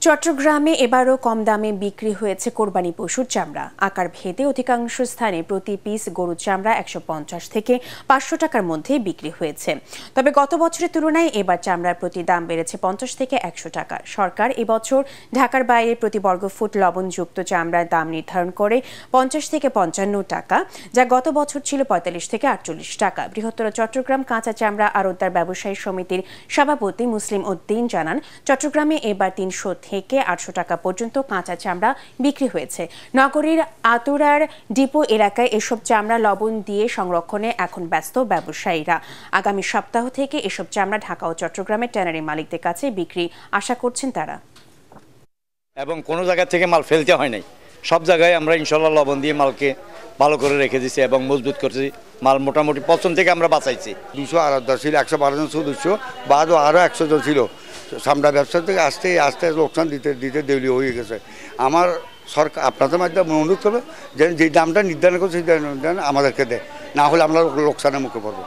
চট্টগ্রামে এবারও কম দামে বিক্রি হয়েছে কোরবানি পশুর চামড়া। আকার ভেদে অধিকাংশ স্থানে প্রতি পিস গরুর চামড়া ১৫০ থেকে ৫০০ টাকার মধ্যে বিক্রি হয়েছে। তবে গত বছরের তুলনায় এবার চামড়ার প্রতি দাম বেড়েছে ৫০ থেকে ১০০ টাকা। সরকার এবছর ঢাকার বাইরে প্রতি বর্গফুট লবণযুক্ত চামড়ার দাম নির্ধারণ করে ৫০ থেকে ৫৫ টাকা, যা গত বছর ছিল ৪৫ থেকে ৪৮ টাকা। বৃহত্তর চট্টগ্রাম কাঁচা চামড়া আড়তদার ব্যবসায়ী সমিতির সভাপতি মুসলিম উদ্দিন জানান, চট্টগ্রামে এবার ৩০০ থেকে ৮০০ টাকা পর্যন্ত কাঁচা চামড়া বিক্রি হয়েছে। নগরীর আতুরার ডিপো এলাকায় এসব চামড়া লবণ দিয়ে সংরক্ষণে এখন ব্যস্ত ব্যবসায়ীরা। আগামী সপ্তাহ থেকে এসব চামড়া ঢাকা ও চট্টগ্রামের ট্যানারি মালিকদের কাছে বিক্রি আশা করছেন তারা। এবং কোনো জায়গা থেকে মাল ফেলতে হয় নাই, সব জায়গায় আমরা ইনশাল্লাহ লবণ দিয়ে মালকে ভালো করে রেখে দিচ্ছি এবং মজবুত করছি। মাল মোটামুটি পছন থেকে আমরা বাঁচাইছি। 200 আড়তদার ছিল, 112 জন সদস্য, বাদও আরও 100 জন ছিল। চামড়া ব্যবসা থেকে আস্তে আস্তে লোকসান দিতে দিতে দেউলিয়া হয়ে গেছে। আমার সরকার আপনাদের মাধ্যমে অনুরোধ করবে যে দামটা নির্ধারণ করছে সেই দাম আমাদেরকে দেয়, না হলে আমরা লোকসানের মুখে পড়বো।